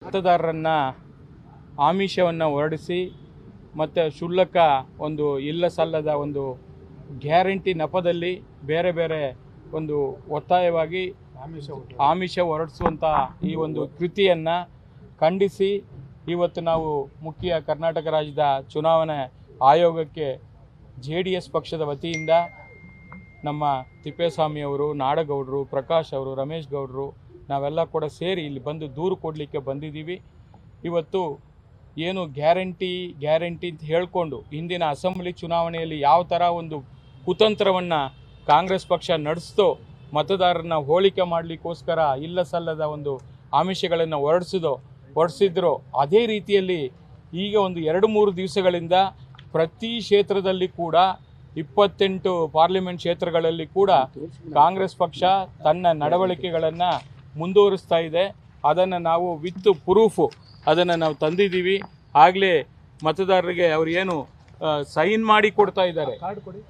ಮತದಾರರನ್ನು ಆಮಿಷವನ್ನು ಹೊರಡಿಸಿ ಮತ್ತು ಕ್ಷುಲ್ಲಕ ಒಂದು ಇಲ್ಲ ಸಲ್ಲದ ಒಂದು ಗ್ಯಾರಂಟಿ ನೆಪದಲ್ಲಿ ಬೇರೆ ಬೇರೆ ಒಂದು ಒತ್ತಾಯವಾಗಿ ಆಮಿಷ ಹೊರಡಿಸುವಂಥ ಈ ಒಂದು ಕೃತಿಯನ್ನು ಖಂಡಿಸಿ ಇವತ್ತು ನಾವು ಮುಖ್ಯ ಕರ್ನಾಟಕ ರಾಜ್ಯದ ಚುನಾವಣೆ ಆಯೋಗಕ್ಕೆ JDS ಪಕ್ಷದ ವತಿಯಿಂದ ನಮ್ಮ ತಿಪ್ಪೇಸ್ವಾಮಿಯವರು, ನಾಡಗೌಡರು, ಪ್ರಕಾಶ್ ಅವರು, ರಮೇಶ್ ಗೌಡರು ನಾವೆಲ್ಲ ಕೂಡ ಸೇರಿ ಇಲ್ಲಿ ಬಂದು ದೂರು ಕೊಡಲಿಕ್ಕೆ ಬಂದಿದ್ದೀವಿ. ಇವತ್ತು ಏನು ಗ್ಯಾರಂಟಿ ಅಂತ ಹೇಳಿಕೊಂಡು ಹಿಂದಿನ ಅಸೆಂಬ್ಲಿ ಚುನಾವಣೆಯಲ್ಲಿ ಯಾವ ಥರ ಒಂದು ಕುತಂತ್ರವನ್ನು ಕಾಂಗ್ರೆಸ್ ಪಕ್ಷ ನಡೆಸ್ತೋ ಮತದಾರರನ್ನ ಹೋಲಿಕೆ ಮಾಡಲಿಕ್ಕೋಸ್ಕರ ಇಲ್ಲ ಸಲ್ಲದ ಒಂದು ಆಮಿಷಗಳನ್ನು ಹೊರಡಿಸಿದ್ರು, ಅದೇ ರೀತಿಯಲ್ಲಿ ಈಗ ಒಂದು 2-3 ದಿವಸಗಳಿಂದ ಪ್ರತಿ ಕ್ಷೇತ್ರದಲ್ಲಿ ಕೂಡ 28 ಪಾರ್ಲಿಮೆಂಟ್ ಕ್ಷೇತ್ರಗಳಲ್ಲಿ ಕೂಡ ಕಾಂಗ್ರೆಸ್ ಪಕ್ಷ ತನ್ನ ನಡವಳಿಕೆಗಳನ್ನು ಮುಂದುವರಿಸ್ತಾ ಇದೆ. ಅದನ್ನು ನಾವು ವಿತ್ ಪ್ರೂಫು ಅದನ್ನು ನಾವು ತಂದಿದ್ದೀವಿ. ಆಗಲೇ ಮತದಾರರಿಗೆ ಅವರು ಏನು ಸೈನ್ ಮಾಡಿ ಕೊಡ್ತಾ ಇದ್ದಾರೆ,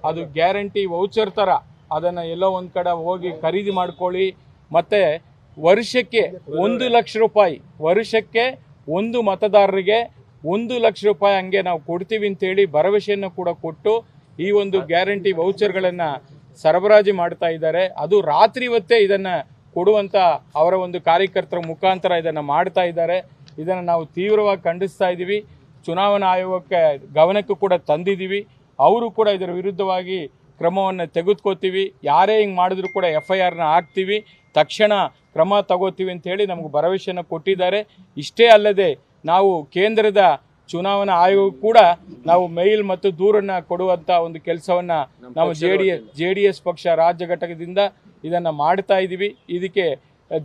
ಅದು ಗ್ಯಾರಂಟಿ ವೌಚರ್ ಥರ ಅದನ್ನು ಎಲ್ಲೋ ಒಂದು ಕಡೆ ಹೋಗಿ ಖರೀದಿ ಮಾಡ್ಕೊಳ್ಳಿ. ಮತ್ತು ವರ್ಷಕ್ಕೆ 1 ಲಕ್ಷ ರೂಪಾಯಿ, ವರ್ಷಕ್ಕೆ ಒಂದು ಮತದಾರರಿಗೆ 1 ಲಕ್ಷ ರೂಪಾಯಿ ಹಂಗೆ ನಾವು ಕೊಡ್ತೀವಿ ಅಂತೇಳಿ ಭರವಸೆಯನ್ನು ಕೂಡ ಕೊಟ್ಟು ಈ ಒಂದು ಗ್ಯಾರಂಟಿ ವೌಚರ್ಗಳನ್ನು ಸರಬರಾಜು ಮಾಡ್ತಾ ಇದ್ದಾರೆ. ಅದು ರಾತ್ರಿ ಹೊತ್ತೇ ಇದನ್ನು ಕೊಡುವಂಥ ಅವರ ಒಂದು ಕಾರ್ಯಕರ್ತರ ಮುಖಾಂತರ ಇದನ್ನು ಮಾಡ್ತಾ ಇದ್ದಾರೆ. ಇದನ್ನು ನಾವು ತೀವ್ರವಾಗಿ ಖಂಡಿಸ್ತಾ ಇದ್ದೀವಿ. ಚುನಾವಣಾ ಆಯೋಗಕ್ಕೆ ಗಮನಕ್ಕೂ ಕೂಡ ತಂದಿದ್ದೀವಿ. ಅವರು ಕೂಡ ಇದರ ವಿರುದ್ಧವಾಗಿ ಕ್ರಮವನ್ನು ತೆಗೆದುಕೋತೀವಿ. ಯಾರೇ ಹಿಂಗೆ ಮಾಡಿದ್ರು ಕೂಡ FIRನ ಹಾಕ್ತೀವಿ, ತಕ್ಷಣ ಕ್ರಮ ತಗೋತೀವಿ ಅಂತೇಳಿ ನಮಗೆ ಭರವಸೆಯನ್ನು ಕೊಟ್ಟಿದ್ದಾರೆ. ಇಷ್ಟೇ ಅಲ್ಲದೆ ನಾವು ಕೇಂದ್ರದ ಚುನಾವಣಾ ಆಯೋಗ ಕೂಡ ನಾವು ಮೇಲ್ ಮತ್ತು ದೂರನ್ನು ಕೊಡುವಂಥ ಒಂದು ಕೆಲಸವನ್ನು ನಾವು JDS ಪಕ್ಷ ರಾಜ್ಯ ಘಟಕದಿಂದ ಇದನ್ನು ಮಾಡ್ತಾ ಇದ್ದೀವಿ. ಇದಕ್ಕೆ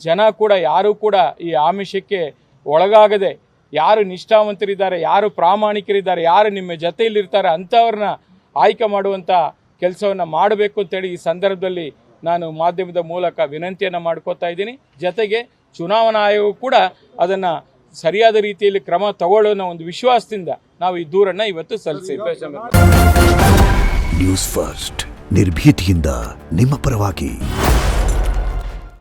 ಜನ ಕೂಡ ಯಾರೂ ಕೂಡ ಈ ಆಮಿಷಕ್ಕೆ ಒಳಗಾಗದೆ, ಯಾರು ನಿಷ್ಠಾವಂತರಿದ್ದಾರೆ, ಯಾರು ಪ್ರಾಮಾಣಿಕರಿದ್ದಾರೆ, ಯಾರು ನಿಮ್ಮ ಜೊತೆಯಲ್ಲಿರ್ತಾರೆ ಅಂಥವ್ರನ್ನ ಆಯ್ಕೆ ಮಾಡುವಂಥ ಕೆಲಸವನ್ನು ಮಾಡಬೇಕು ಅಂತೇಳಿ ಈ ಸಂದರ್ಭದಲ್ಲಿ ನಾನು ಮಾಧ್ಯಮದ ಮೂಲಕ ವಿನಂತಿಯನ್ನು ಮಾಡ್ಕೋತಾ ಇದ್ದೀನಿ. ಜೊತೆಗೆ ಚುನಾವಣಾ ಆಯೋಗ ಕೂಡ ಅದನ್ನು ಸರಿಯಾದ ರೀತಿಯಲ್ಲಿ ಕ್ರಮ ತಗೊಳ್ಳೋ ಒಂದು ವಿಶ್ವಾಸದಿಂದ ನಾವು ಈ ದೂರನ್ನು ಇವತ್ತು ಸಲ್ಲಿಸಿದ್ದೇವೆ. ನ್ಯೂಸ್ ಫಸ್ಟ್ ನಿರ್ಭೀತಿಯಿಂದ ನಿಮ್ಮ ಪರವಾಗಿ.